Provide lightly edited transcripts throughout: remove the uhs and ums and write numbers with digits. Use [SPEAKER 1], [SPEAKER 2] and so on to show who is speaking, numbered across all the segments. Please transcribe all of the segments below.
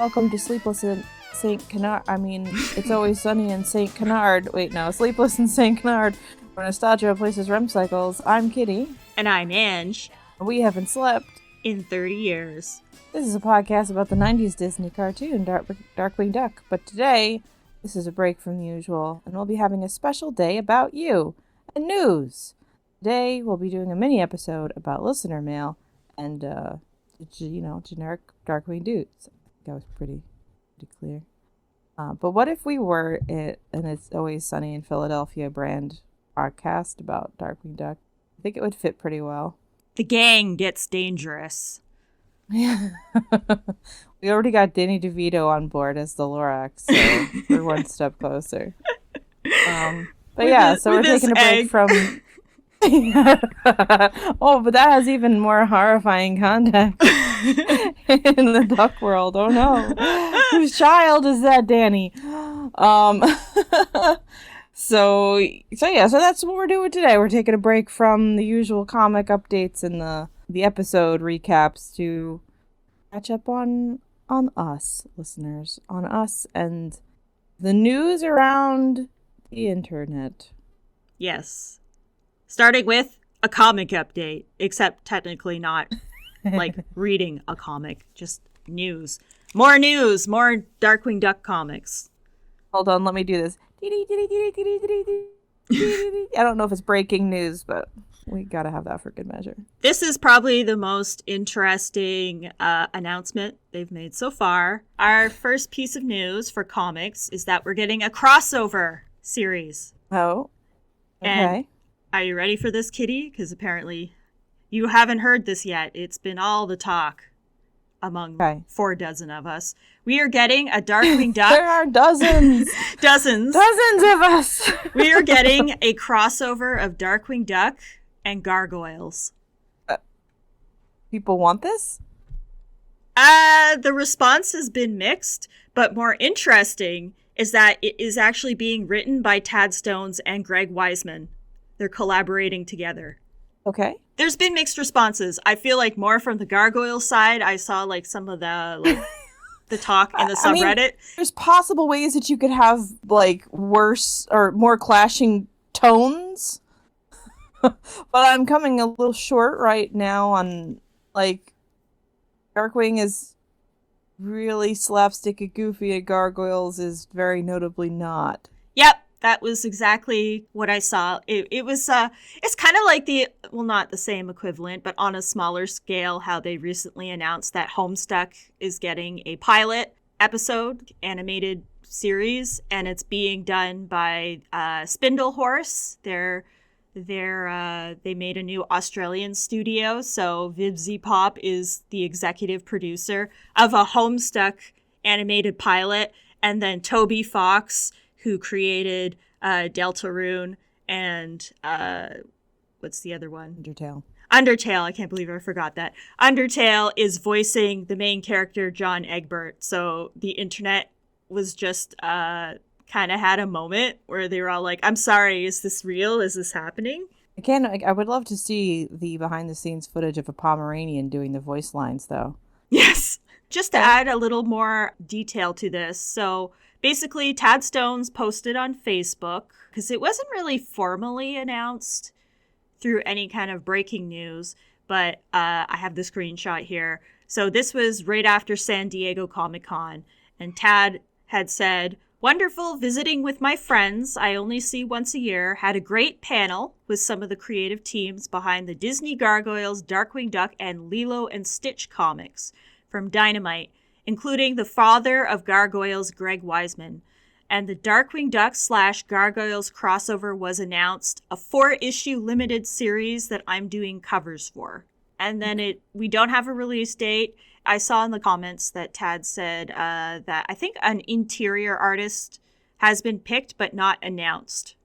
[SPEAKER 1] Welcome to Sleepless in St. Canard. It's Always Sunny in St. Canard. Wait, no. Sleepless in St. Canard, where nostalgia replaces REM cycles. I'm Kitty.
[SPEAKER 2] And I'm Ange.
[SPEAKER 1] We haven't slept
[SPEAKER 2] in 30 years.
[SPEAKER 1] This is a podcast about the 90s Disney cartoon, Darkwing Duck. But today, this is a break from the usual, and we'll be having a special day about you and news. Today, we'll be doing a mini episode about listener mail and, generic Darkwing dudes. I think that was pretty clear. But what if we were an It's Always Sunny in Philadelphia brand podcast about Darkwing Duck? I think it would fit pretty well.
[SPEAKER 2] The gang gets dangerous.
[SPEAKER 1] Yeah. We already got Danny DeVito on board as the Lorax, so we're one step closer. So we're taking a break from... Oh, but that has even more horrifying context in the duck world. Oh no. Whose child is that, Danny? So that's what we're doing today. We're taking a break from the usual comic updates and the episode recaps to catch up on us, listeners, on us and the news around the internet.
[SPEAKER 2] Yes. Starting with a comic update, except technically not like reading a comic, just news. More Darkwing Duck comics.
[SPEAKER 1] Hold on, let me do this. I don't know if it's breaking news, but we gotta have that for good measure.
[SPEAKER 2] This is probably the most interesting announcement they've made so far. Our first piece of news for comics is that we're getting a crossover series.
[SPEAKER 1] Oh, okay.
[SPEAKER 2] And are you ready for this, Kitty? Because apparently you haven't heard this yet. It's been all the talk among 4 dozen of us. We are getting a Darkwing Duck.
[SPEAKER 1] There are dozens.
[SPEAKER 2] Dozens
[SPEAKER 1] of us.
[SPEAKER 2] We are getting a crossover of Darkwing Duck and gargoyles.
[SPEAKER 1] People want this?
[SPEAKER 2] The response has been mixed, but more interesting is that it is actually being written by Tad Stones and Greg Weisman. They're collaborating together.
[SPEAKER 1] Okay.
[SPEAKER 2] There's been mixed responses. I feel like more from the gargoyle side. I saw like some of the the talk in the subreddit.
[SPEAKER 1] There's possible ways that you could have like worse or more clashing tones. But I'm coming a little short right now on like Darkwing is really slapsticky goofy and gargoyles is very notably not.
[SPEAKER 2] Yep. That was exactly what I saw. It was, it's kind of like not the same equivalent, but on a smaller scale, how they recently announced that Homestuck is getting a pilot episode, animated series, and it's being done by Spindle Horse. They made a new Australian studio, so Vibsy Pop is the executive producer of a Homestuck animated pilot, and then Toby Fox, who created Deltarune and what's the other one? Undertale. I can't believe I forgot that. Undertale is voicing the main character, John Egbert. So the internet was just kind of had a moment where they were all like, I'm sorry, is this real? Is this happening?
[SPEAKER 1] I would love to see the behind-the-scenes footage of a Pomeranian doing the voice lines, though.
[SPEAKER 2] Yes. Just to add a little more detail to this. So basically, Tad Stones posted on Facebook, because it wasn't really formally announced through any kind of breaking news, but I have the screenshot here. So this was right after San Diego Comic-Con, and Tad had said, "Wonderful visiting with my friends I only see once a year. Had a great panel with some of the creative teams behind the Disney Gargoyles, Darkwing Duck, and Lilo and Stitch comics from Dynamite, including the father of Gargoyles, Greg Weisman. And the Darkwing Duck / Gargoyles crossover was announced, a 4-issue limited series that I'm doing covers for." And then we don't have a release date. I saw in the comments that Tad said that I think an interior artist has been picked but not announced.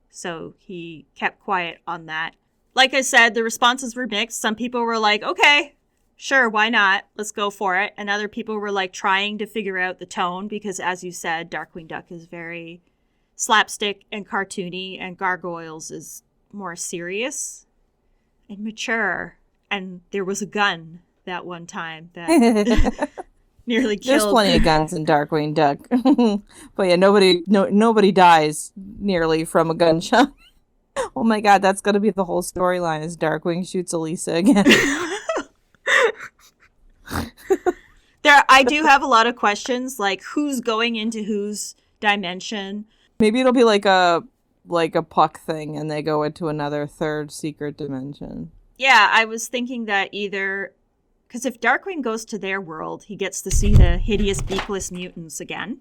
[SPEAKER 2] So he kept quiet on that. Like I said, the responses were mixed. Some people were like, okay, sure, why not? Let's go for it. And other people were like trying to figure out the tone because, as you said, Darkwing Duck is very slapstick and cartoony, and Gargoyles is more serious and mature. And there was a gun that one time that nearly
[SPEAKER 1] There's
[SPEAKER 2] killed.
[SPEAKER 1] plenty of guns in Darkwing Duck. But yeah, nobody dies nearly from a gunshot. Oh my god, that's gonna be the whole storyline is Darkwing shoots Elisa again.
[SPEAKER 2] I do have a lot of questions, like who's going into whose dimension.
[SPEAKER 1] Maybe it'll be like a puck thing and they go into another third secret dimension.
[SPEAKER 2] Yeah, I was thinking that either because if Darkwing goes to their world, he gets to see the hideous beakless mutants again.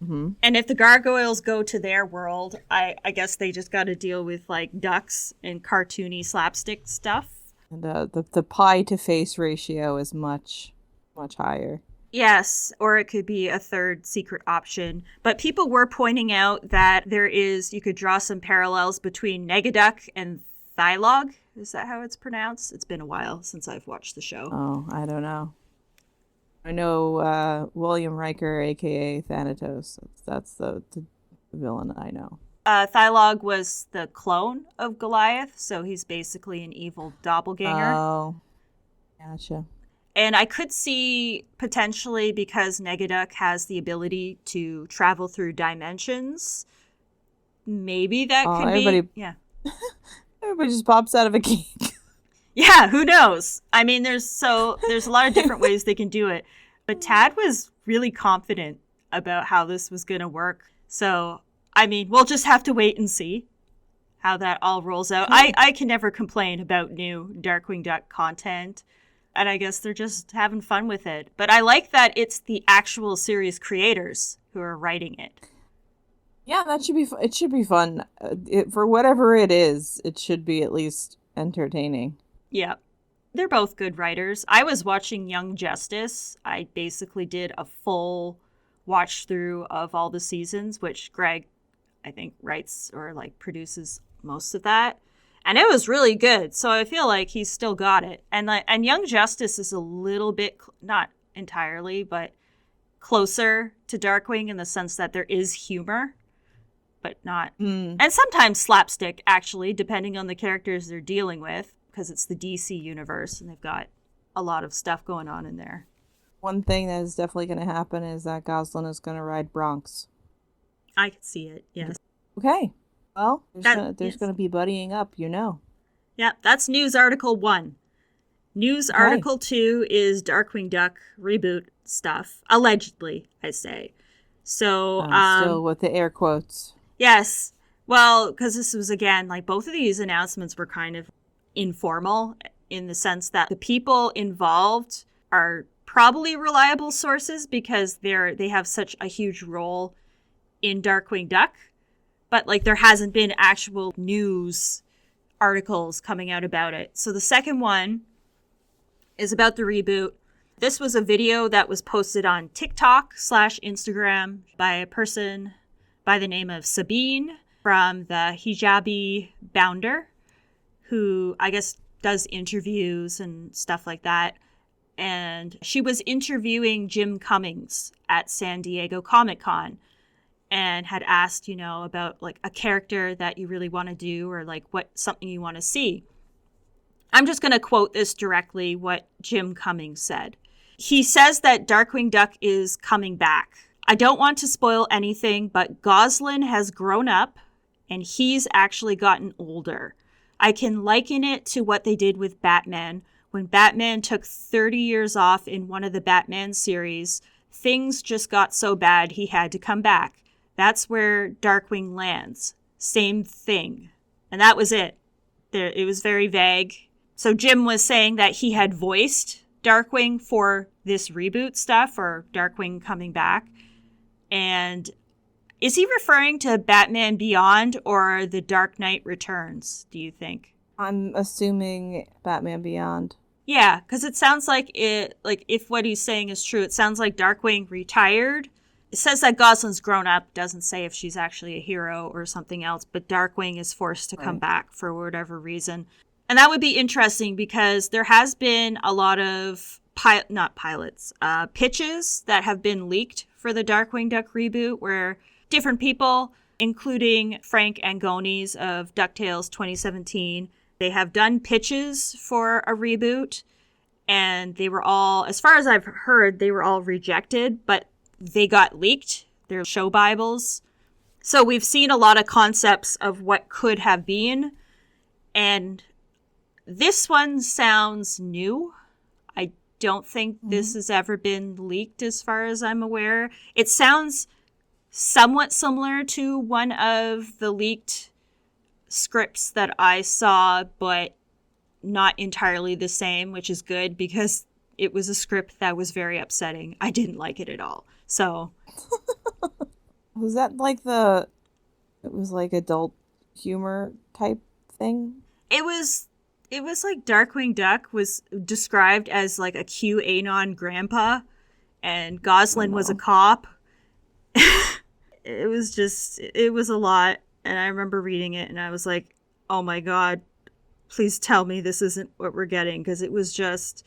[SPEAKER 1] Mm-hmm.
[SPEAKER 2] And if the gargoyles go to their world, I guess they just got to deal with like ducks and cartoony slapstick stuff.
[SPEAKER 1] And the pie to face ratio is much higher.
[SPEAKER 2] Yes, or it could be a third secret option. But people were pointing out that you could draw some parallels between Negaduck and Thylog. Is that how it's pronounced? It's been a while since I've watched the show.
[SPEAKER 1] Oh, I don't know. I know William Riker, a.k.a. Thanatos. That's the villain I know.
[SPEAKER 2] Thylog was the clone of Goliath, so he's basically an evil doppelganger.
[SPEAKER 1] Oh, gotcha.
[SPEAKER 2] And I could see potentially, because Negaduck has the ability to travel through dimensions, maybe that could be... Yeah.
[SPEAKER 1] Everybody just pops out of a cake.
[SPEAKER 2] Yeah, who knows? I mean, there's a lot of different ways they can do it. But Tad was really confident about how this was going to work. So, I mean, we'll just have to wait and see how that all rolls out. I can never complain about new Darkwing Duck content. And I guess they're just having fun with it. But I like that it's the actual series creators who are writing it.
[SPEAKER 1] Yeah, that should be. It should be fun. For whatever it is, it should be at least entertaining.
[SPEAKER 2] Yeah, they're both good writers. I was watching Young Justice. I basically did a full watch through of all the seasons, which Greg, I think, writes or like produces most of that. And it was really good. So I feel like he's still got it. And Young Justice is a little bit, not entirely, but closer to Darkwing in the sense that there is humor, but not. And sometimes slapstick, actually, depending on the characters they're dealing with, because it's the DC universe and they've got a lot of stuff going on in there.
[SPEAKER 1] One thing that is definitely going to happen is that Goslin is going to ride Bronx.
[SPEAKER 2] I could see it, yes.
[SPEAKER 1] Okay. Well, there's
[SPEAKER 2] yes.
[SPEAKER 1] going to be buddying up, you know.
[SPEAKER 2] Yeah, that's news article 1. News article 2 is Darkwing Duck reboot stuff. Allegedly, I say. So,
[SPEAKER 1] still with the air quotes.
[SPEAKER 2] Yes. Well, because this was, again, like both of these announcements were kind of informal in the sense that the people involved are probably reliable sources because they have such a huge role in Darkwing Duck. But like there hasn't been actual news articles coming out about it. So the second one is about the reboot. This was a video that was posted on TikTok/Instagram by a person by the name of Sabine from the Hijabi Bounder, who I guess does interviews and stuff like that. And she was interviewing Jim Cummings at San Diego Comic-Con and had asked, about like a character that you really want to do or like something you want to see. I'm just going to quote this directly, what Jim Cummings said. He says that Darkwing Duck is coming back. I don't want to spoil anything, but Goslin has grown up and he's actually gotten older. I can liken it to what they did with Batman. When Batman took 30 years off in one of the Batman series, things just got so bad he had to come back. That's where Darkwing lands. Same thing. And that was it. It was very vague. So Jim was saying that he had voiced Darkwing for this reboot stuff or Darkwing coming back. And is he referring to Batman Beyond or The Dark Knight Returns, do you think?
[SPEAKER 1] I'm assuming Batman Beyond.
[SPEAKER 2] Yeah, because it sounds like if what he's saying is true, it sounds like Darkwing retired. It says that Goslin's grown up, doesn't say if she's actually a hero or something else, but Darkwing is forced to come back for whatever reason. And that would be interesting because there has been a lot of pitches that have been leaked for the Darkwing Duck reboot where different people, including Frank Angonis of DuckTales 2017, they have done pitches for a reboot. and they were all, as far as I've heard, they were all rejected, but they got leaked. They're show Bibles. So we've seen a lot of concepts of what could have been, and this one sounds new. I don't think this has ever been leaked as far as I'm aware. It sounds somewhat similar to one of the leaked scripts that I saw, but not entirely the same, which is good because it was a script that was very upsetting. I didn't like it at all. So
[SPEAKER 1] Was that like it was like adult humor type thing?
[SPEAKER 2] it was like Darkwing Duck was described as like a QAnon grandpa, and Goslin was a cop. It was a lot. And I remember reading it and I was like, oh my God, please tell me this isn't what we're getting. Because it was just,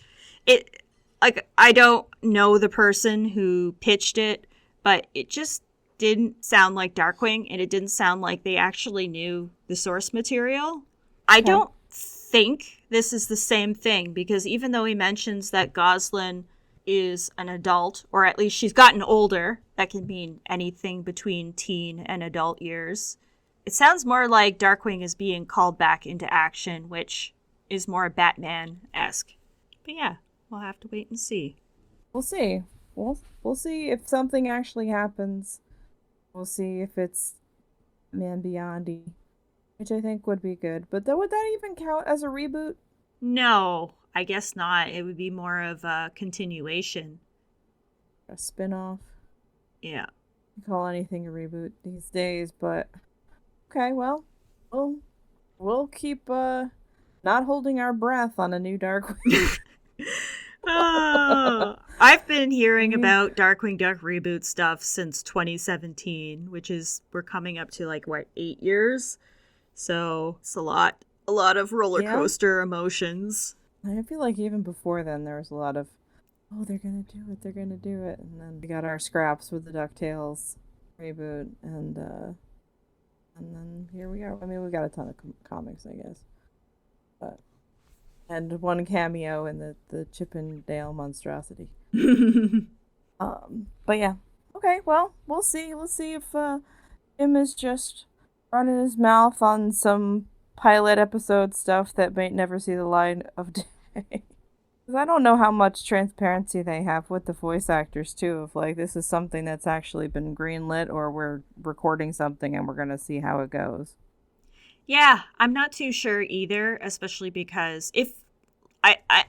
[SPEAKER 2] I don't know the person who pitched it, but it just didn't sound like Darkwing, and it didn't sound like they actually knew the source material. I don't think this is the same thing, because even though he mentions that Goslin is an adult, or at least she's gotten older, that can mean anything between teen and adult years, it sounds more like Darkwing is being called back into action, which is more Batman-esque. But yeah, we'll have to wait and see.
[SPEAKER 1] We'll see. We'll see if something actually happens. We'll see if it's Man Beyondy, which I think would be good. But would that even count as a reboot?
[SPEAKER 2] No, I guess not. It would be more of a continuation.
[SPEAKER 1] A spin-off?
[SPEAKER 2] Yeah.
[SPEAKER 1] You call anything a reboot these days, but okay, well, we'll keep not holding our breath on a new Darkwing.
[SPEAKER 2] I've been hearing about Darkwing Duck reboot stuff since 2017, which is, we're coming up to 8 years. So it's a lot of roller coaster emotions.
[SPEAKER 1] I feel like even before then there was a lot of, oh, they're gonna do it, and then we got our scraps with the DuckTales reboot, and then here we are. I mean, we got a ton of comics, I guess, and one cameo in the Chip and Dale monstrosity. But yeah, okay. Well, we'll see. We'll see if Jim is just running his mouth on some pilot episode stuff that might never see the light of day. Because I don't know how much transparency they have with the voice actors too. If this is something that's actually been greenlit, or we're recording something and we're gonna see how it goes.
[SPEAKER 2] Yeah, I'm not too sure either, especially because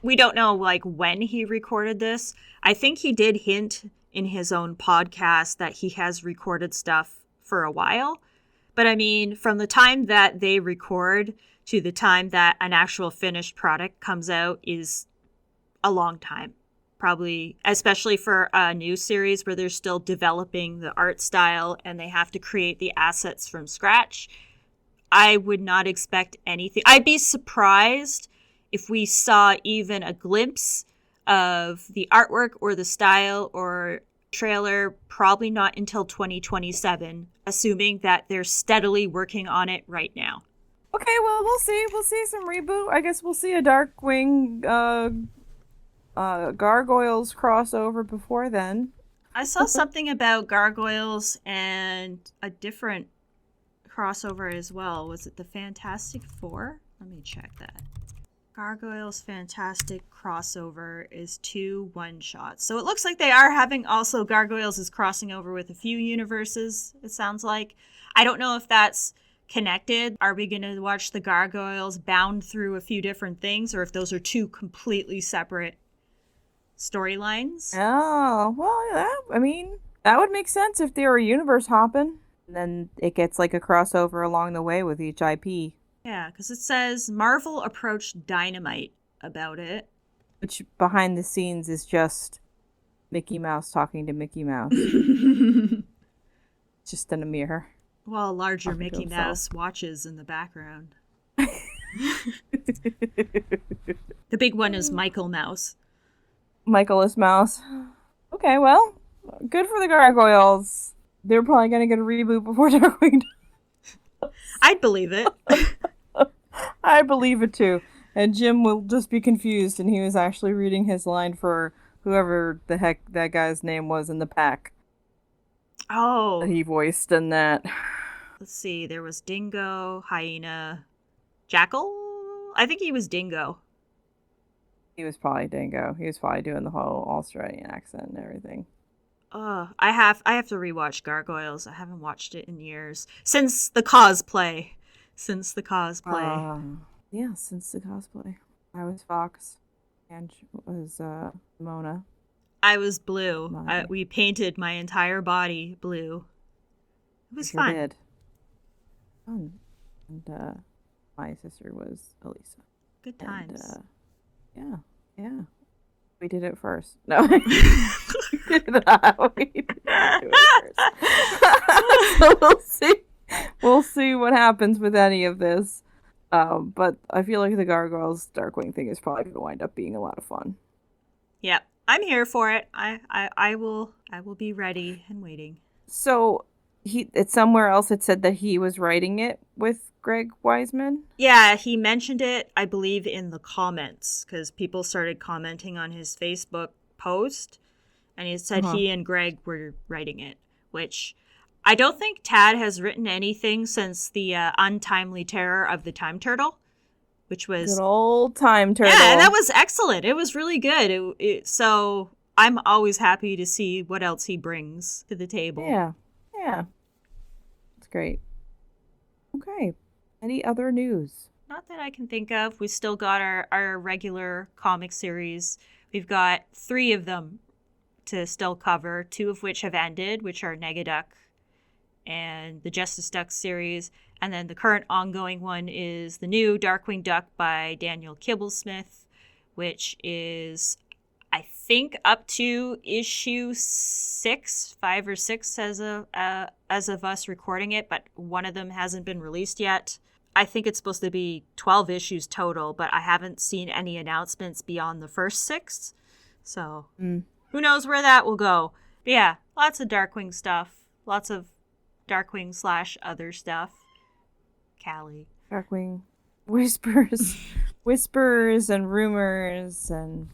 [SPEAKER 2] we don't know when he recorded this. I think he did hint in his own podcast that he has recorded stuff for a while. But I mean, from the time that they record to the time that an actual finished product comes out is a long time. Probably, especially for a new series where they're still developing the art style and they have to create the assets from scratch. I would not expect anything. I'd be surprised if we saw even a glimpse of the artwork or the style or trailer, probably not until 2027, assuming that they're steadily working on it right now.
[SPEAKER 1] Okay, well, we'll see. We'll see some reboot. I guess we'll see a Darkwing Gargoyles crossover before then.
[SPEAKER 2] I saw something about Gargoyles and a different crossover as well. Was it the Fantastic Four? Let me check that. Gargoyles Fantastic crossover is 2 one-shots. So it looks like they are having also Gargoyles is crossing over with a few universes, it sounds like. I don't know if that's connected. Are we going to watch the Gargoyles bound through a few different things, or if those are 2 completely separate storylines?
[SPEAKER 1] Oh, well, yeah, I mean, that would make sense if they were universe hopping. And then it gets a crossover along the way with each IP.
[SPEAKER 2] Yeah, because it says Marvel approached Dynamite about it.
[SPEAKER 1] Which behind the scenes is just Mickey Mouse talking to Mickey Mouse. Just in a mirror.
[SPEAKER 2] Well, larger Mickey Mouse watches in the background. The big one is Michael Mouse.
[SPEAKER 1] Michaelis Mouse. Okay, well, good for the Gargoyles. They're probably going to get a reboot before Darkwing.
[SPEAKER 2] I'd believe it.
[SPEAKER 1] I believe it too. And Jim will just be confused, and he was actually reading his line for whoever the heck that guy's name was in the pack that
[SPEAKER 2] Oh,
[SPEAKER 1] he voiced in that.
[SPEAKER 2] let's see. There was Dingo, Hyena, Jackal. I think he was Dingo.
[SPEAKER 1] He was probably Dingo. He was probably doing the whole Australian accent and everything.
[SPEAKER 2] I have to rewatch Gargoyles. I haven't watched it in years since the cosplay. Since the cosplay.
[SPEAKER 1] Yeah, since the cosplay. I was Fox, and was Mona.
[SPEAKER 2] I was blue. We painted my entire body blue. It was fun.
[SPEAKER 1] Did. Fun. And my sister was Elisa.
[SPEAKER 2] Good times.
[SPEAKER 1] And, yeah. We did it first. No. We did not do it first. So we'll see. We'll see what happens with any of this. But I feel like the Gargoyles Darkwing thing is probably going to wind up being a lot of fun.
[SPEAKER 2] Yep. I'm here for it. I will be ready and waiting.
[SPEAKER 1] So it's somewhere else it said that he was writing it with Greg Wiseman?
[SPEAKER 2] Yeah, he mentioned it, I believe, in the comments, because people started commenting on his Facebook post, and he said he and Greg were writing it, which I don't think Tad has written anything since the Untimely Terror of the Time Turtle, which was...
[SPEAKER 1] Good old Time Turtle.
[SPEAKER 2] Yeah, and that was excellent. It was really good. So I'm always happy to see what else he brings to the table.
[SPEAKER 1] Yeah. It's great. Okay. Any other news?
[SPEAKER 2] Not that I can think of. We still got our regular comic series. We've got 3 of them to still cover, 2 of which have ended, which are Negaduck and the Justice Duck series. And then the current ongoing one is the new Darkwing Duck by Daniel Kibblesmith, which is, I think, up to issue 5 or 6 as of us recording it, but one of them hasn't been released yet. I think it's supposed to be 12 issues total, but I haven't seen any announcements beyond the first 6. So who knows where that will go. But yeah, lots of Darkwing stuff. Lots of Darkwing / other stuff. Callie.
[SPEAKER 1] Darkwing whispers and rumors and...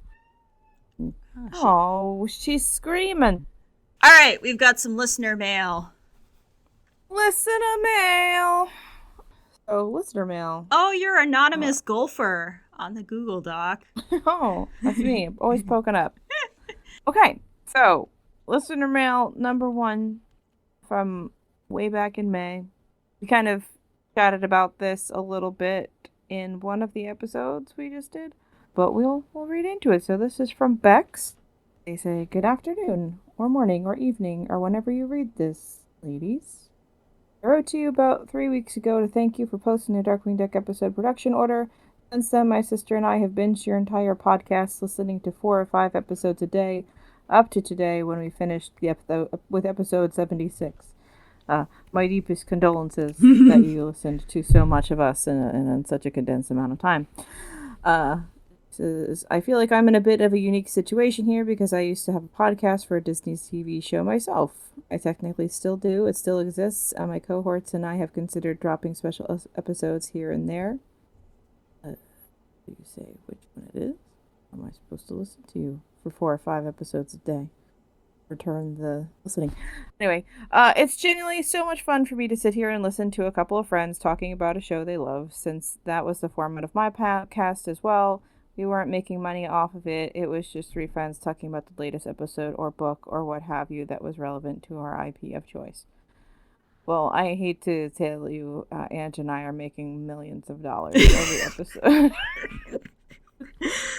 [SPEAKER 1] Oh, she's screaming.
[SPEAKER 2] All right, we've got some listener mail.
[SPEAKER 1] Listener mail. Listener mail.
[SPEAKER 2] Oh, you're anonymous golfer on the Google Doc.
[SPEAKER 1] Oh, that's me. Always poking up. Okay, so listener mail number 1 from way back in May. We kind of chatted about this a little bit in one of the episodes we just did, but we'll read into it. So this is from Bex. They say, good afternoon, or morning, or evening, or whenever you read this, ladies. I wrote to you about 3 weeks ago to thank you for posting a Darkwing Duck episode production order. Since then, my sister and I have binged your entire podcast, listening to 4 or 5 episodes a day, up to today when we finished the episode with episode 76. My deepest condolences that you listened to so much of us in such a condensed amount of time. I feel like I'm in a bit of a unique situation here because I used to have a podcast for a Disney TV show myself. I technically still do. It still exists. My cohorts and I have considered dropping special episodes here and there. Do you say which one it is? Am I supposed to listen to you for 4 or 5 episodes a day? Return the listening. Anyway, it's genuinely so much fun for me to sit here and listen to a couple of friends talking about a show they love, since that was the format of my podcast as well. We weren't making money off of it. It was just 3 friends talking about the latest episode or book or what have you that was relevant to our IP of choice. Well, I hate to tell you, Ange and I are making millions of dollars every episode.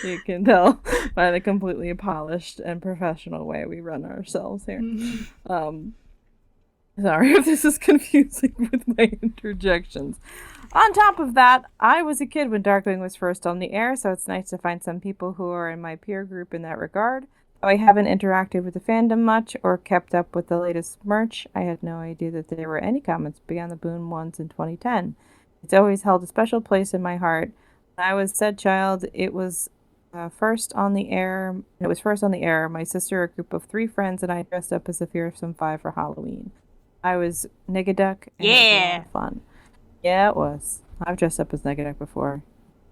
[SPEAKER 1] You can tell by the completely polished and professional way we run ourselves here. Sorry if this is confusing with my interjections. On top of that, I was a kid when Darkwing was first on the air, so it's nice to find some people who are in my peer group in that regard. Though I haven't interacted with the fandom much or kept up with the latest merch, I had no idea that there were any comments beyond the Boon ones in 2010. It's always held a special place in my heart. When I was said child, it was first on the air. My sister, a group of 3 friends, and I dressed up as the Fearsome 5 for Halloween. I was Negaduck, and it was a lot of fun. Yeah, it was. I've dressed up as Negaduck before.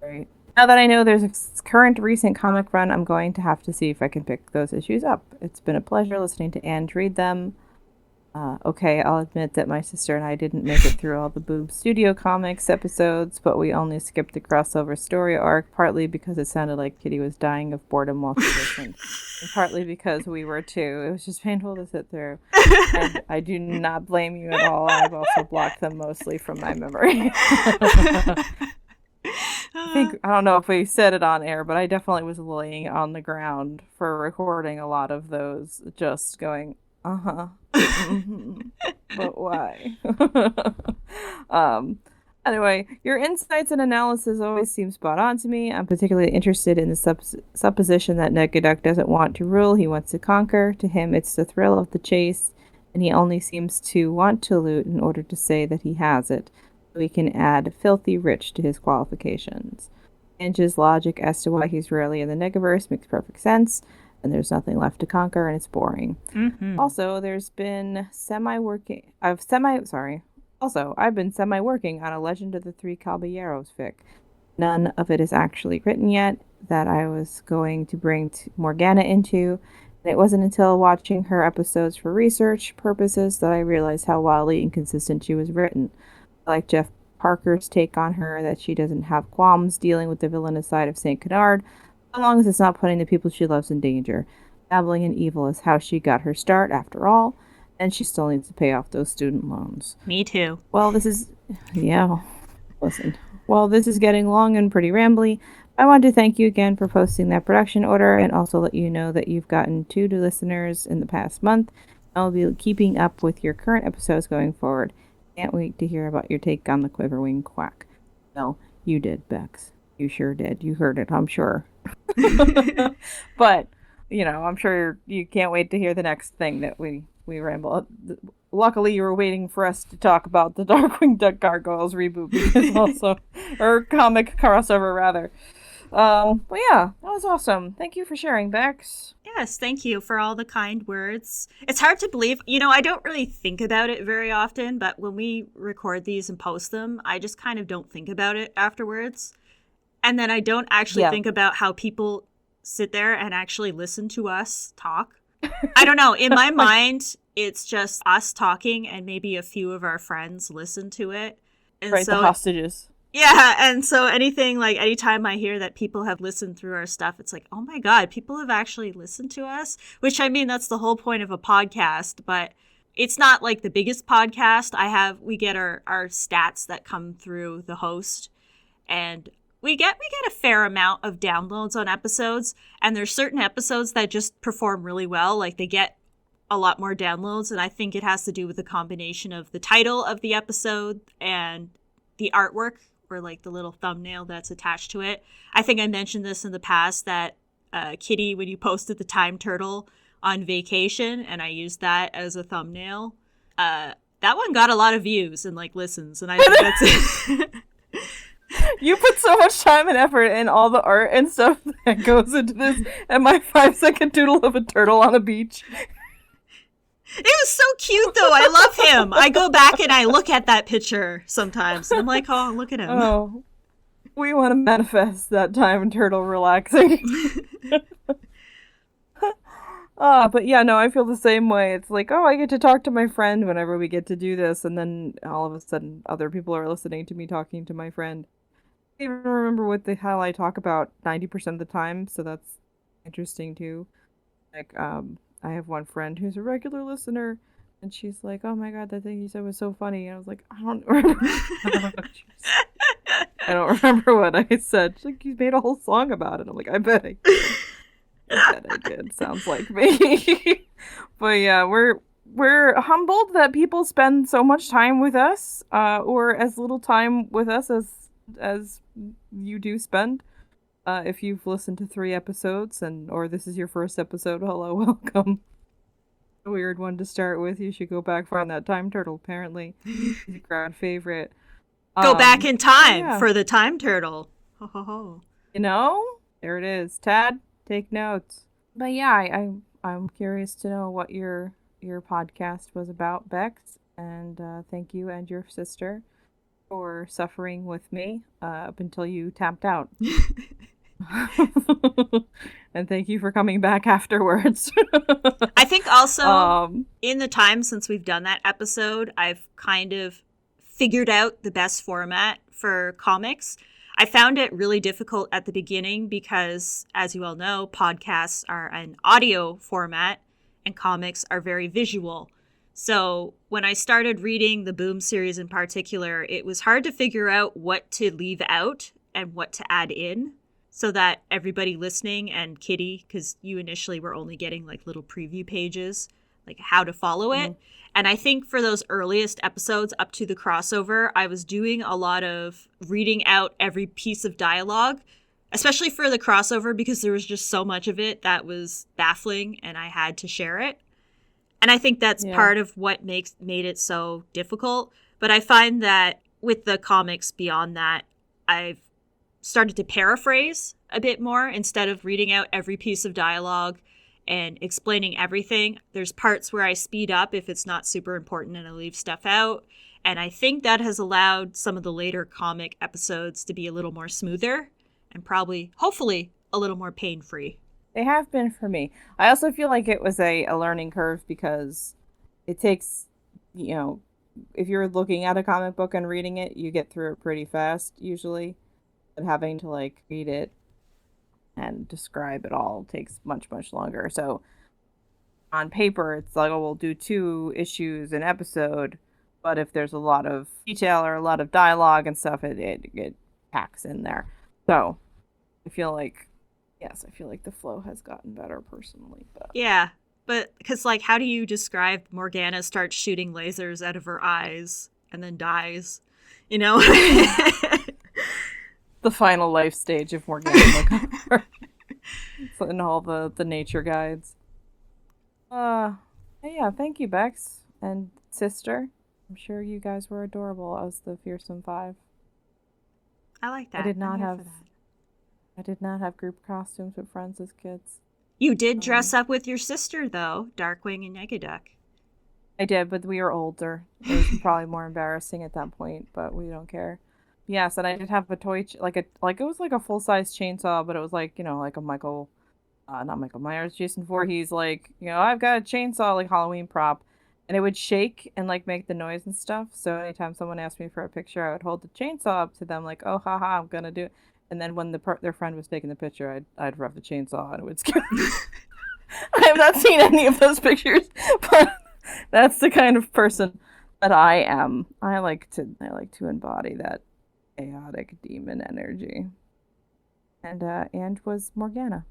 [SPEAKER 1] Great. Now that I know there's a current recent comic run, I'm going to have to see if I can pick those issues up. It's been a pleasure listening to Anne read them. Okay, I'll admit that my sister and I didn't make it through all the Boob Studio Comics episodes, but we only skipped the crossover story arc, partly because it sounded like Kitty was dying of boredom while she listened, and partly because we were too. It was just painful to sit through. And I do not blame you at all. I've also blocked them mostly from my memory. I don't know if we said it on air, but I definitely was laying on the ground for recording a lot of those, just going, mm-hmm. But why? Anyway, your insights and analysis always seem spot on to me. I'm particularly interested in the supposition that Negaduck doesn't want to rule, he wants to conquer. To him, it's the thrill of the chase, and he only seems to want to loot in order to say that he has it. So he can add filthy rich to his qualifications. Ange's logic as to why he's rarely in the Negaverse makes perfect sense, and there's nothing left to conquer, and it's boring.
[SPEAKER 2] Mm-hmm.
[SPEAKER 1] Also, there's been I've been semi-working on a Legend of the Three Caballeros fic. None of it is actually written yet, that I was going to bring Morgana into, and it wasn't until watching her episodes for research purposes that I realized how wildly inconsistent she was written. Like Jeff Parker's take on her, that she doesn't have qualms dealing with the villainous side of St. Canard, so long as it's not putting the people she loves in danger. Dabbling in evil is how she got her start, after all, and she still needs to pay off those student loans.
[SPEAKER 2] Me too.
[SPEAKER 1] Well, this is... Yeah, listen. Well, this is getting long and pretty rambly. I want to thank you again for posting that production order, and also let you know that you've gotten 2 new listeners in the past month. I'll be keeping up with your current episodes going forward. Can't wait to hear about your take on the Quiverwing Quack. Well, you did, Bex. You sure did. You heard it, I'm sure. But, I'm sure you can't wait to hear the next thing that we ramble. Luckily, you were waiting for us to talk about the Darkwing Duck Gargoyles reboot, because also, or comic crossover, rather. But yeah, that was awesome. Thank you for sharing, Bex.
[SPEAKER 2] Yes, thank you for all the kind words. It's hard to believe, I don't really think about it very often, but when we record these and post them, I just kind of don't think about it afterwards. And then I don't actually think about how people sit there and actually listen to us talk. I don't know. In my mind, it's just us talking and maybe a few of our friends listen to it. And
[SPEAKER 1] right, the hostages.
[SPEAKER 2] Yeah, and so anytime I hear that people have listened through our stuff, it's like, oh my God, people have actually listened to us, which that's the whole point of a podcast, but it's not like the biggest podcast. We get our stats that come through the host, and we get a fair amount of downloads on episodes, and there's certain episodes that just perform really well, like they get a lot more downloads, and I think it has to do with the combination of the title of the episode and the artwork, or like the little thumbnail that's attached to it. I think I mentioned this in the past that Kitty, when you posted the time turtle on vacation, and I used that as a thumbnail, that one got a lot of views and listens, and I think that's it.
[SPEAKER 1] You put so much time and effort in all the art and stuff that goes into this, and my 5-second doodle of a turtle on a beach.
[SPEAKER 2] It was so cute, though. I love him. I go back and I look at that picture sometimes. And I'm like, oh, look at him.
[SPEAKER 1] Oh, we want to manifest that time turtle relaxing. But yeah, no, I feel the same way. It's like, oh, I get to talk to my friend whenever we get to do this. And then all of a sudden, other people are listening to me talking to my friend. I don't even remember what the hell I talk about 90% of the time. So that's interesting, too. I have one friend who's a regular listener, and she's like, oh my God, that thing you said was so funny. And I was like, I don't remember what I said. She's like, you made a whole song about it. I'm like, I bet I did. I bet I did. Sounds like me. But yeah, we're humbled that people spend so much time with us, or as little time with us as you do spend. If you've listened to 3 episodes, or this is your first episode, hello, welcome. A weird one to start with. You should go back find that time turtle. Apparently, he's a crowd favorite.
[SPEAKER 2] Go back in time for the time turtle. Ho ho ho.
[SPEAKER 1] There it is. Tad, take notes. But yeah, I'm curious to know what your podcast was about, Bex. And thank you and your sister for suffering with me up until you tapped out. And thank you for coming back afterwards.
[SPEAKER 2] I think also in the time since we've done that episode, I've kind of figured out the best format for comics. I found it really difficult at the beginning because, as you all know, podcasts are an audio format and comics are very visual. So when I started reading the Boom series in particular, it was hard to figure out what to leave out and what to add in so that everybody listening, and Kitty, because you initially were only getting like little preview pages, like how to follow it. And I think for those earliest episodes up to the crossover, I was doing a lot of reading out every piece of dialogue, especially for the crossover, because there was just so much of it that was baffling and I had to share it. And I think that's part of what made it so difficult. But I find that with the comics beyond that, I've started to paraphrase a bit more instead of reading out every piece of dialogue and explaining everything. There's parts where I speed up if it's not super important and I leave stuff out. And I think that has allowed some of the later comic episodes to be a little more smoother and probably, hopefully, a little more pain-free.
[SPEAKER 1] They have been for me. I also feel like it was a learning curve because it takes, if you're looking at a comic book and reading it, you get through it pretty fast usually. But having to like read it and describe it all takes much, much longer. So on paper, it's like, oh, we'll do 2 issues an episode. But if there's a lot of detail or a lot of dialogue and stuff, it packs in there. So I feel like the flow has gotten better personally. But.
[SPEAKER 2] Yeah, but because like, how do you describe Morgana starts shooting lasers out of her eyes and then dies?
[SPEAKER 1] The final life stage of Morgana. In all the nature guides. Yeah, thank you, Bex and sister. I'm sure you guys were adorable as the Fearsome Five.
[SPEAKER 2] I like that.
[SPEAKER 1] I did not have group costumes with friends as kids.
[SPEAKER 2] You did dress up with your sister, though, Darkwing and Negaduck.
[SPEAKER 1] I did, but we were older. It was probably more embarrassing at that point, but we don't care. Yes, and I did have a toy, it was like a full-size chainsaw, but it was like, like a not Michael Myers, Jason Voorhees, like, I've got a chainsaw, like Halloween prop, and it would shake and like make the noise and stuff. So anytime someone asked me for a picture, I would hold the chainsaw up to them, like, oh, haha, I'm gonna do it. And then when their friend was taking the picture, I'd rev the chainsaw and it would scare them. I have not seen any of those pictures, but that's the kind of person that I am. I like to embody that chaotic demon energy. And was Morgana.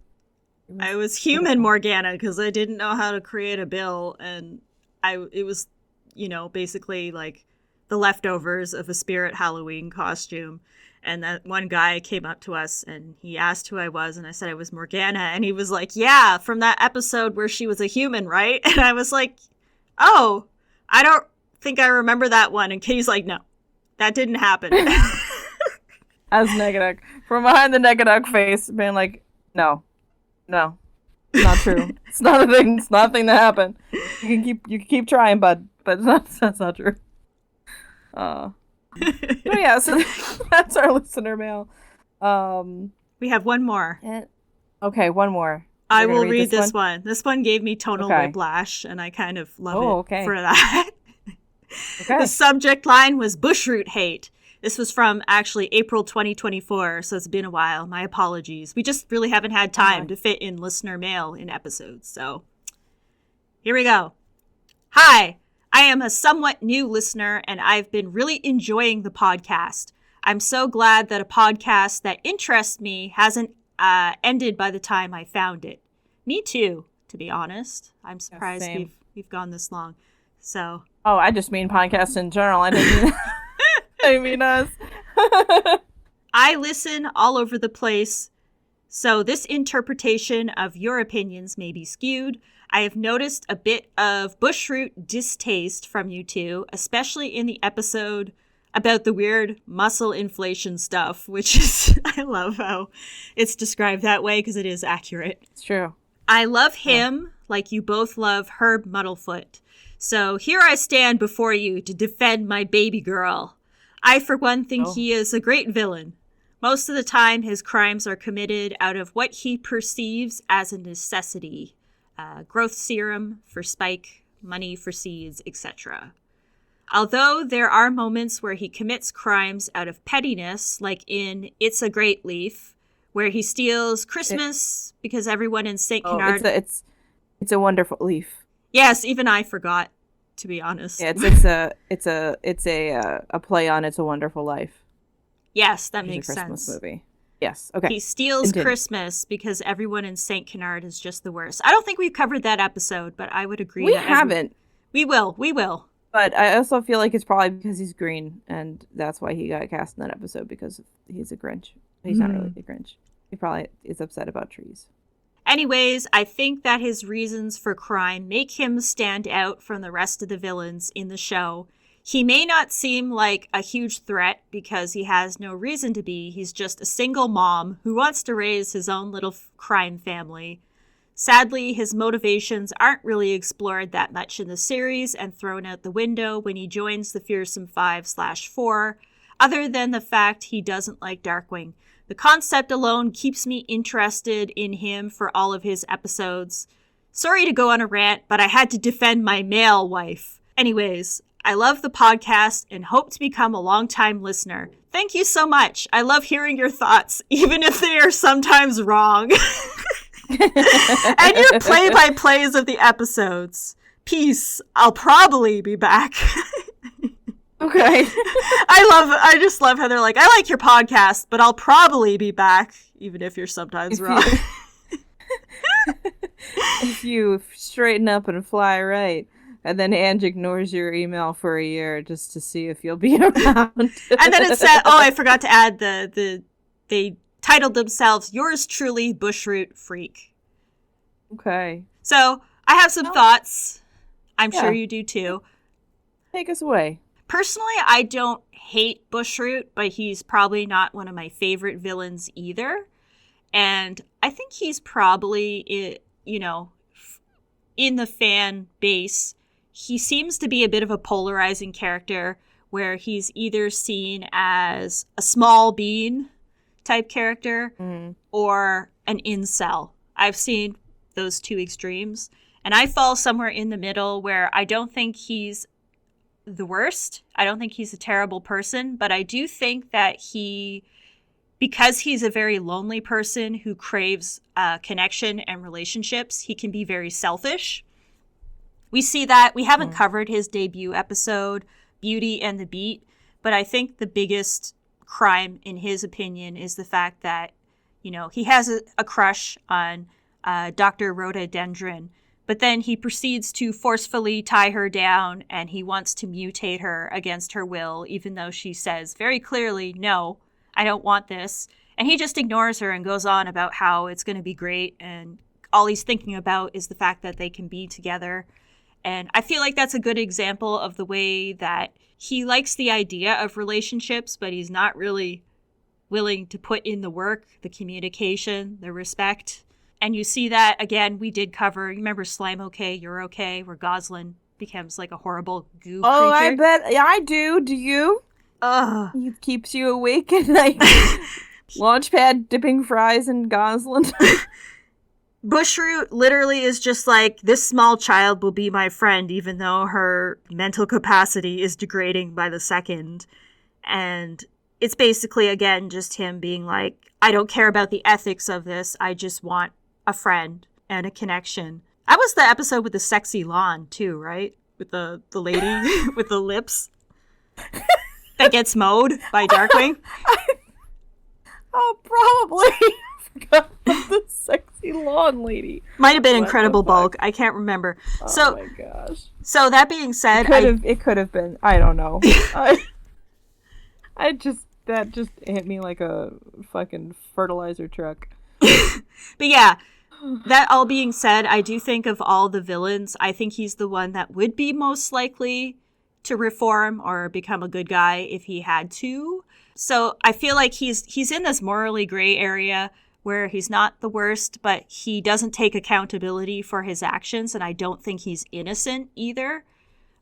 [SPEAKER 2] I was human Morgana because I didn't know how to create a bill, and it was, basically like the leftovers of a Spirit Halloween costume. And that one guy came up to us and he asked who I was, and I said I was Morgana, and he was like, yeah, from that episode where she was a human, right? And I was like, oh, I don't think I remember that one. And Katie's like, no, that didn't happen.
[SPEAKER 1] As Negaduck, from behind the Negaduck face, being like, no, not true. It's not a thing. It's not a thing that happened. You can keep trying, bud, but that's not true. But yeah, so that's our listener mail.
[SPEAKER 2] We have one more.
[SPEAKER 1] Okay, one more.
[SPEAKER 2] I will read this one. This one gave me tonal whiplash, and I kind of love it for that. Okay. The subject line was Bushroot hate. This was from actually April 2024, so it's been a while. My apologies. We just really haven't had time to fit in listener mail in episodes, so here we go. Hi. I am a somewhat new listener, and I've been really enjoying the podcast. I'm so glad that a podcast that interests me hasn't ended by the time I found it. Me too, to be honest. I'm surprised we've gone this long. So.
[SPEAKER 1] Oh, I just mean podcasts in general. I didn't mean us.
[SPEAKER 2] I listen all over the place, so this interpretation of your opinions may be skewed. I have noticed a bit of Bushroot distaste from you two, especially in the episode about the weird muscle inflation stuff, which is, I love how it's described that way because it is accurate.
[SPEAKER 1] It's true.
[SPEAKER 2] I love him like you both love Herb Muddlefoot. So here I stand before you to defend my Babygirl. I, for one, think
[SPEAKER 1] Oh.
[SPEAKER 2] he is a great villain. Most of the time, his crimes are committed out of what he perceives as a necessity. Growth serum for Spike, money for seeds, etc. Although there are moments where he commits crimes out of pettiness, like in It's a Great Leaf, where he steals Christmas because everyone in St. Canard...
[SPEAKER 1] It's a wonderful leaf.
[SPEAKER 2] Yes, even I forgot, to be honest.
[SPEAKER 1] Yeah, it's a play on It's a Wonderful Life.
[SPEAKER 2] Yes, that
[SPEAKER 1] Which
[SPEAKER 2] makes
[SPEAKER 1] is a Christmas
[SPEAKER 2] sense.
[SPEAKER 1] movie. Yes, okay.
[SPEAKER 2] He steals Christmas because everyone in St. Canard is just the worst. I don't think we've covered that episode, but I would agree.
[SPEAKER 1] We haven't.
[SPEAKER 2] We will.
[SPEAKER 1] But I also feel like it's probably because he's green, and that's why he got cast in that episode, because he's a Grinch. He's not really a Grinch. He probably is upset about trees.
[SPEAKER 2] Anyways, I think that his reasons for crime make him stand out from the rest of the villains in the show. He may not seem like a huge threat because he has no reason to be. He's just a single mom who wants to raise his own little crime family. Sadly, his motivations aren't really explored that much in the series and thrown out the window when he joins the Fearsome 5/4, other than the fact he doesn't like Darkwing. The concept alone keeps me interested in him for all of his episodes. Sorry to go on a rant, but I had to defend my male wife. Anyways, I love the podcast and hope to become a longtime listener. Thank you so much. I love hearing your thoughts, even if they are sometimes wrong. And your play-by-plays of the episodes. Peace. I'll probably be back.
[SPEAKER 1] Okay.
[SPEAKER 2] I just love how they're like, I like your podcast, but I'll probably be back, even if you're sometimes wrong.
[SPEAKER 1] If you straighten up and fly right. And then Ange ignores your email for a year just to see if you'll be around.
[SPEAKER 2] And then it said, oh, I forgot to add they titled themselves, Yours Truly, Bushroot Freak.
[SPEAKER 1] Okay.
[SPEAKER 2] So I have some thoughts. I'm sure you do too.
[SPEAKER 1] Take us away.
[SPEAKER 2] Personally, I don't hate Bushroot, but he's probably not one of my favorite villains either. And I think he's probably, in the fan base, he seems to be a bit of a polarizing character where he's either seen as a small bean type character or an incel. I've seen those two extremes, and I fall somewhere in the middle where I don't think he's the worst. I don't think he's a terrible person, but I do think that because he's a very lonely person who craves connection and relationships, he can be very selfish. We see that. We haven't covered his debut episode, Beauty and the Beat, but I think the biggest crime, in his opinion, is the fact that, he has a crush on Dr. Rhododendron, but then he proceeds to forcefully tie her down, and he wants to mutate her against her will, even though she says very clearly, no, I don't want this. And he just ignores her and goes on about how it's going to be great, and all he's thinking about is the fact that they can be together. And I feel like that's a good example of the way that he likes the idea of relationships, but he's not really willing to put in the work, the communication, the respect. And you see that, again, we did cover, you remember Slime Okay, You're Okay, where Goslin becomes like a horrible goo creature?
[SPEAKER 1] Oh, I bet I do. Do you?
[SPEAKER 2] Ugh.
[SPEAKER 1] It keeps you awake at night. Launchpad dipping fries in Goslin.
[SPEAKER 2] Bushroot literally is just like, this small child will be my friend, even though her mental capacity is degrading by the second. And it's basically, again, just him being like, I don't care about the ethics of this. I just want a friend and a connection. That was the episode with the sexy lawn, too, right? With the lady with the lips that gets mowed by Darkwing.
[SPEAKER 1] Oh, probably. Forgot about the sexy lawn lady.
[SPEAKER 2] Might have been Incredible Bulk. I can't remember.
[SPEAKER 1] Oh my gosh.
[SPEAKER 2] So that being said,
[SPEAKER 1] it could have been. I don't know. That just hit me like a fucking fertilizer truck.
[SPEAKER 2] But yeah, that all being said, I do think of all the villains, I think he's the one that would be most likely to reform or become a good guy if he had to. So I feel like he's in this morally gray area where he's not the worst, but he doesn't take accountability for his actions, and I don't think he's innocent either.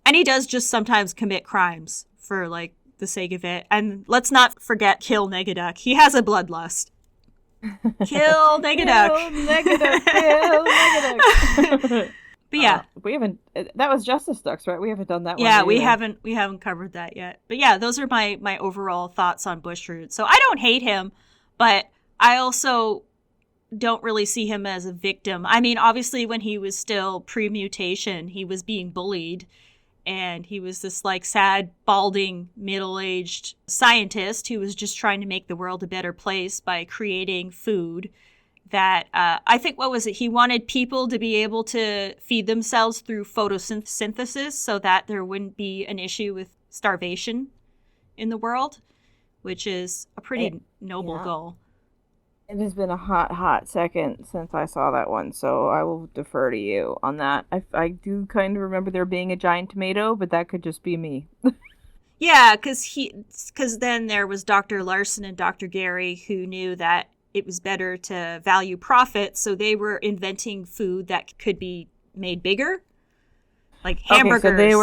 [SPEAKER 2] And he does just sometimes commit crimes for, like, the sake of it. And let's not forget kill Negaduck. He has a bloodlust. Kill Negaduck.
[SPEAKER 1] Kill Negaduck. Kill Negaduck.
[SPEAKER 2] But yeah,
[SPEAKER 1] we haven't. That was Justice Ducks, right? We haven't done that one.
[SPEAKER 2] Yeah,
[SPEAKER 1] either.
[SPEAKER 2] we haven't covered that yet. But yeah, those are my overall thoughts on Bushroots. So I don't hate him, but I also don't really see him as a victim. I mean, obviously when he was still pre-mutation, he was being bullied, and he was this like sad, balding, middle-aged scientist who was just trying to make the world a better place by creating food that I think, what was it? He wanted people to be able to feed themselves through photosynthesis so that there wouldn't be an issue with starvation in the world, which is a pretty noble goal.
[SPEAKER 1] It has been a hot second since I saw that one, so I will defer to you on that. I do kind of remember there being a giant tomato, but that could just be me.
[SPEAKER 2] Yeah, because then there was Dr. Larson and Dr. Gary, who knew that it was better to value profit, so they were inventing food that could be made bigger, like hamburgers.
[SPEAKER 1] Okay, so they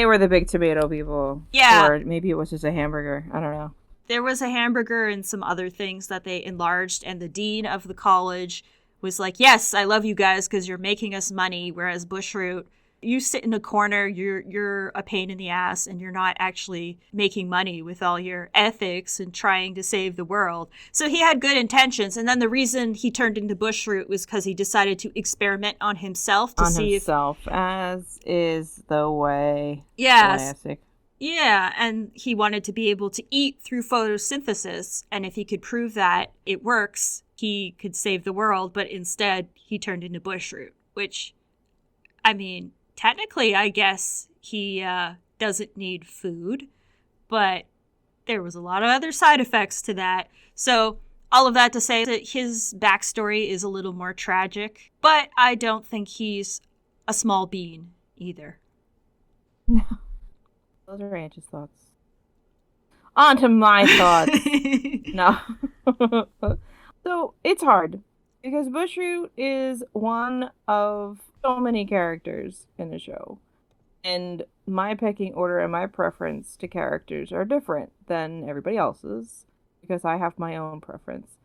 [SPEAKER 1] were the big tomato people.
[SPEAKER 2] Yeah,
[SPEAKER 1] or maybe it was just a hamburger. I don't know.
[SPEAKER 2] There was a hamburger and some other things that they enlarged, and the dean of the college was like, "Yes, I love you guys because you're making us money." Whereas Bushroot, you sit in a corner, you're a pain in the ass, and you're not actually making money with all your ethics and trying to save the world. So he had good intentions, and then the reason he turned into Bushroot was because he decided to experiment on himself to see
[SPEAKER 1] as is the way.
[SPEAKER 2] Yes.
[SPEAKER 1] Classic.
[SPEAKER 2] Yeah, and he wanted to be able to eat through photosynthesis, and if he could prove that it works, he could save the world, but instead he turned into Bushroot, which, I mean, technically, I guess he doesn't need food, but there was a lot of other side effects to that. So all of that to say that his backstory is a little more tragic, but I don't think he's a small bean either.
[SPEAKER 1] No. Those are Ange's thoughts. On to my thoughts. No. So, it's hard. Because Bushroot is one of so many characters in the show. And my pecking order and my preference to characters are different than everybody else's. Because I have my own preference.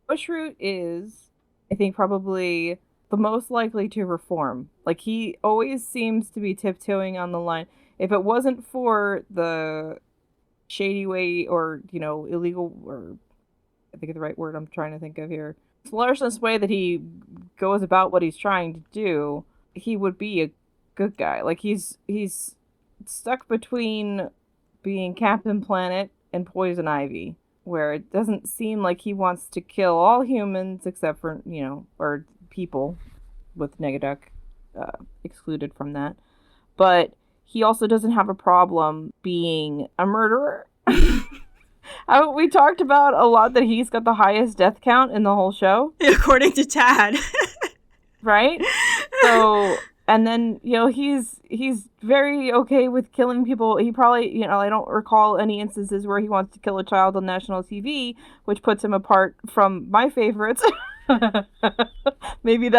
[SPEAKER 1] Bushroot is, I think, probably the most likely to reform. Like, he always seems to be tiptoeing on the line. If it wasn't for the shady way or, illegal, or I think of the right word I'm trying to think of here, Larson's way that he goes about what he's trying to do, he would be a good guy. Like, he's stuck between being Captain Planet and Poison Ivy, where it doesn't seem like he wants to kill all humans except for, or people, with Negaduck excluded from that. But he also doesn't have a problem being a murderer. We talked about a lot that he's got the highest death count in the whole show.
[SPEAKER 2] According to Tad.
[SPEAKER 1] Right? So, and then, he's very okay with killing people. He probably, I don't recall any instances where he wants to kill a child on national TV, which puts him apart from my favorites. Maybe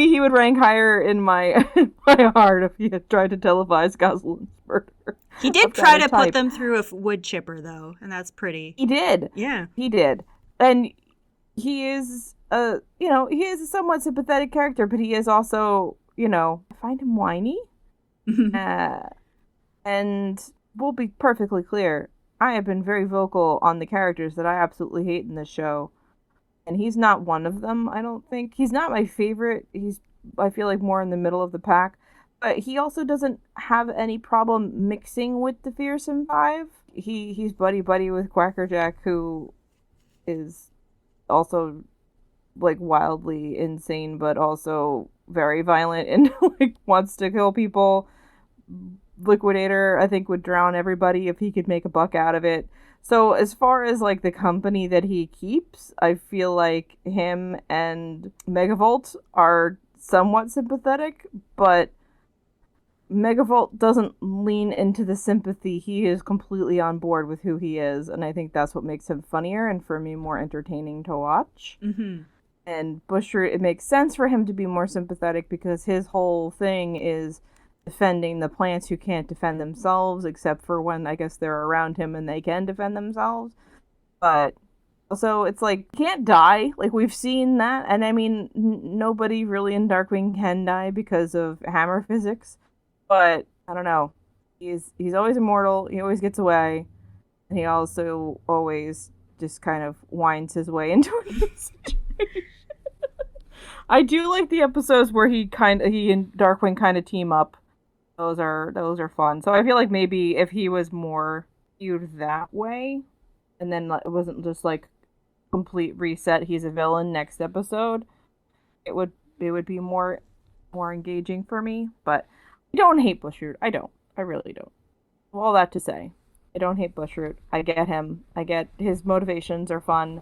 [SPEAKER 1] he would rank higher in my heart if he had tried to televise Gosalyn's murder.
[SPEAKER 2] He did try to put them through a wood chipper, though, and that's pretty.
[SPEAKER 1] He did.
[SPEAKER 2] Yeah.
[SPEAKER 1] He did. And he is he is a somewhat sympathetic character, but he is also, I find him whiny. And we'll be perfectly clear, I have been very vocal on the characters that I absolutely hate in this show. And he's not one of them, I don't think. He's not my favorite. He's, I feel like, more in the middle of the pack. But he also doesn't have any problem mixing with the Fearsome Five. He's buddy-buddy with Quackerjack, who is also, like, wildly insane, but also very violent and, like, wants to kill people. Liquidator, I think, would drown everybody if he could make a buck out of it. So as far as, like, the company that he keeps, I feel like him and Megavolt are somewhat sympathetic, but Megavolt doesn't lean into the sympathy. He is completely on board with who he is, and I think that's what makes him funnier and, for me, more entertaining to watch.
[SPEAKER 2] Mm-hmm.
[SPEAKER 1] And Bushroot, it makes sense for him to be more sympathetic because his whole thing is defending the plants who can't defend themselves, except for when I guess they're around him and they can defend themselves. But also, it's like, can't die. Like, we've seen that. And I mean, nobody really in Darkwing can die because of hammer physics. But, I don't know. He's always immortal. He always gets away. And he also always just kind of winds his way into a situation. I do like the episodes where he and Darkwing kind of team up. Those are fun. So I feel like maybe if he was more viewed that way, and then it wasn't just like complete reset, he's a villain next episode, it would be more engaging for me. But I don't hate Bushroot. I don't. I really don't. All that to say, I don't hate Bushroot. I get him. I get his motivations are fun.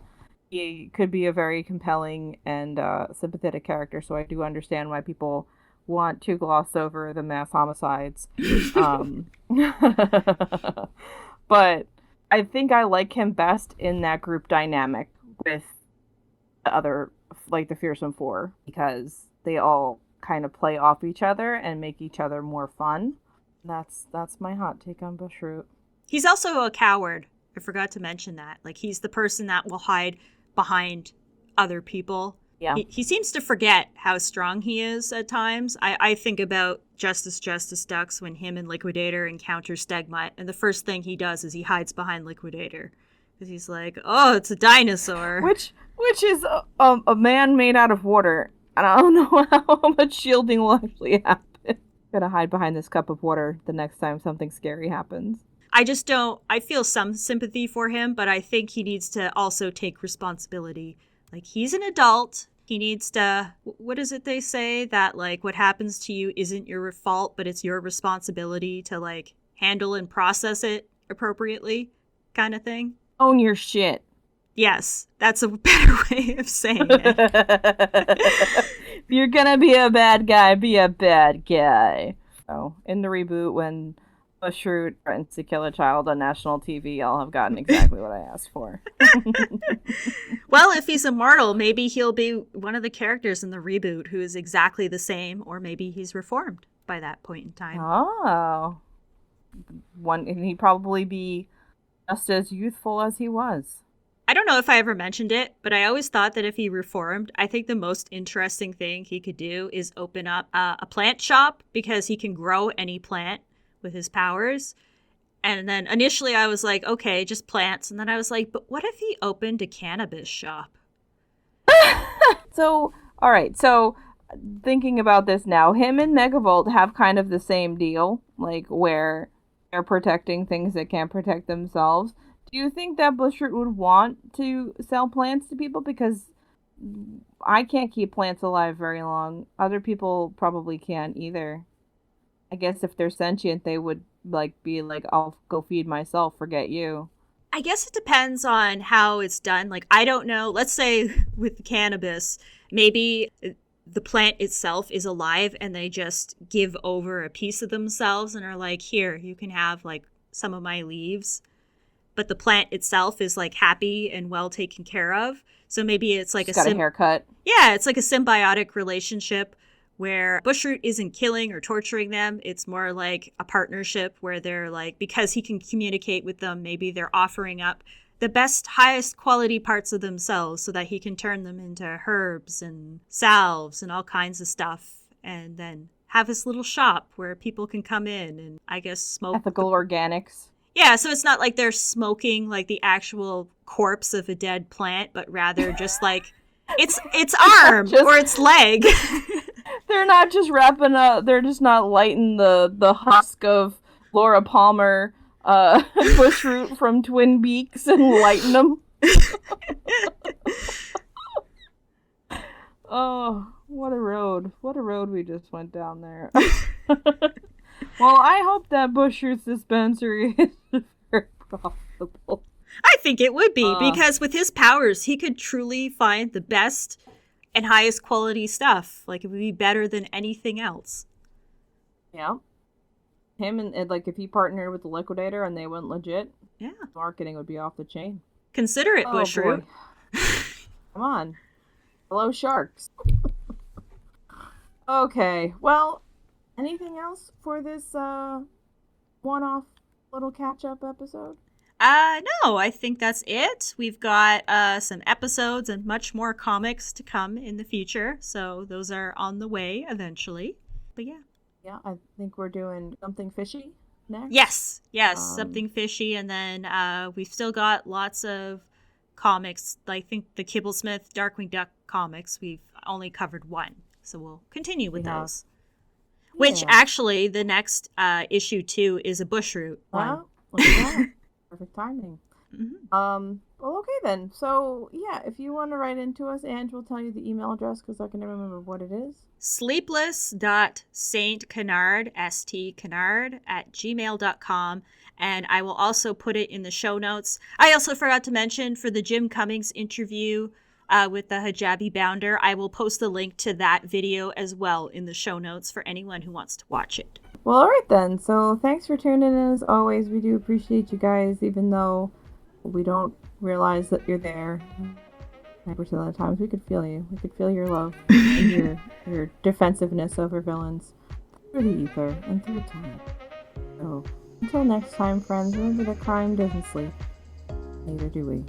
[SPEAKER 1] He could be a very compelling and sympathetic character, so I do understand why people want to gloss over the mass homicides. But I think I like him best in that group dynamic with the other, like the Fearsome Four, because they all kind of play off each other and make each other more fun. That's my hot take on Bushroot.
[SPEAKER 2] He's also a coward. I forgot to mention that. Like, he's the person that will hide behind other people.
[SPEAKER 1] Yeah.
[SPEAKER 2] He seems to forget how strong he is at times. I think about Justice Ducks when him and Liquidator encounter Stegmite, and the first thing he does is he hides behind Liquidator. Because he's like, oh, it's a dinosaur.
[SPEAKER 1] Which is a man made out of water. And I don't know how much shielding will actually happen. Gonna hide behind this cup of water the next time something scary happens.
[SPEAKER 2] I feel some sympathy for him, but I think he needs to also take responsibility. Like, he's an adult. He needs to, what is it they say? That, like, what happens to you isn't your fault, but it's your responsibility to, like, handle and process it appropriately, kind of thing.
[SPEAKER 1] Own your shit.
[SPEAKER 2] Yes, that's a better way of saying it.
[SPEAKER 1] If you're gonna be a bad guy, be a bad guy. So, in the reboot, when Bushroot threatens to kill a child on national TV, I'll have gotten exactly what I asked for.
[SPEAKER 2] Well, if he's immortal, maybe he'll be one of the characters in the reboot who is exactly the same, or maybe he's reformed by that point in time.
[SPEAKER 1] Oh. And he'd probably be just as youthful as he was.
[SPEAKER 2] I don't know if I ever mentioned it, but I always thought that if he reformed, I think the most interesting thing he could do is open up a plant shop, because he can grow any plant with his powers. And then initially I was like, okay, just plants. And then I was like, but what if he opened a cannabis shop?
[SPEAKER 1] So, all right. So, thinking about this now, him and Megavolt have kind of the same deal, like where they're protecting things that can't protect themselves. Do you think that Bushroot would want to sell plants to people? Because I can't keep plants alive very long. Other people probably can't either. I guess if they're sentient, they would be like, I'll go feed myself, forget you.
[SPEAKER 2] I guess it depends on how it's done. Like, I don't know. Let's say with cannabis, maybe the plant itself is alive and they just give over a piece of themselves and are like, here, you can have like some of my leaves. But the plant itself is like happy and well taken care of. So maybe it's like
[SPEAKER 1] a haircut.
[SPEAKER 2] Yeah, it's like a symbiotic relationship where Bushroot isn't killing or torturing them. It's more like a partnership where they're like, because he can communicate with them, maybe they're offering up the best, highest quality parts of themselves so that he can turn them into herbs and salves and all kinds of stuff. And then have his little shop where people can come in and, I guess, smoke.
[SPEAKER 1] Ethical organics.
[SPEAKER 2] Yeah, so it's not like they're smoking like the actual corpse of a dead plant, but rather just like its arm or its leg.
[SPEAKER 1] They're not just wrapping up. They're just not lighting the husk of Laura Palmer, Bushroot from Twin Peaks and lighting them. Oh, what a road! What a road we just went down there. Well, I hope that Bushroot's dispensary is very profitable.
[SPEAKER 2] I think it would be, because with his powers, he could truly find the best and highest quality stuff. Like, it would be better than anything else.
[SPEAKER 1] Yeah. Him and like, if he partnered with the Liquidator and they went legit,
[SPEAKER 2] yeah,
[SPEAKER 1] marketing would be off the chain.
[SPEAKER 2] Consider it, Bushroot.
[SPEAKER 1] Come on. Hello, sharks. Okay, well, Anything else for this one-off little catch-up episode?
[SPEAKER 2] No, I think that's it. We've got some episodes and much more comics to come in the future, so those are on the way eventually. But yeah.
[SPEAKER 1] Yeah, I think we're doing something fishy next.
[SPEAKER 2] Yes, something fishy, and then we've still got lots of comics. I think the Kibblesmith Darkwing Duck comics, we've only covered one, so we'll continue with those. Yeah. Which actually, the next issue 2 is a Bushroot one.
[SPEAKER 1] Wow, look at that. Perfect timing. Mm-hmm. Well, okay then. So, yeah, if you want to write into us, Ange will tell you the email address because I can never remember what it is.
[SPEAKER 2] sleepless.stcanard, stcanard@gmail.com. And I will also put it in the show notes. I also forgot to mention for the Jim Cummings interview with the hijabi bounder, I will post a link to that video as well in the show notes for anyone who wants to watch it.
[SPEAKER 1] Well, all right then. So thanks for tuning in as always. We do appreciate you guys, even though we don't realize that you're there. 90% of the times we could feel you. We could feel your love and your defensiveness over villains through the ether and through time. So until next time, friends, remember that crime doesn't sleep. Neither do we.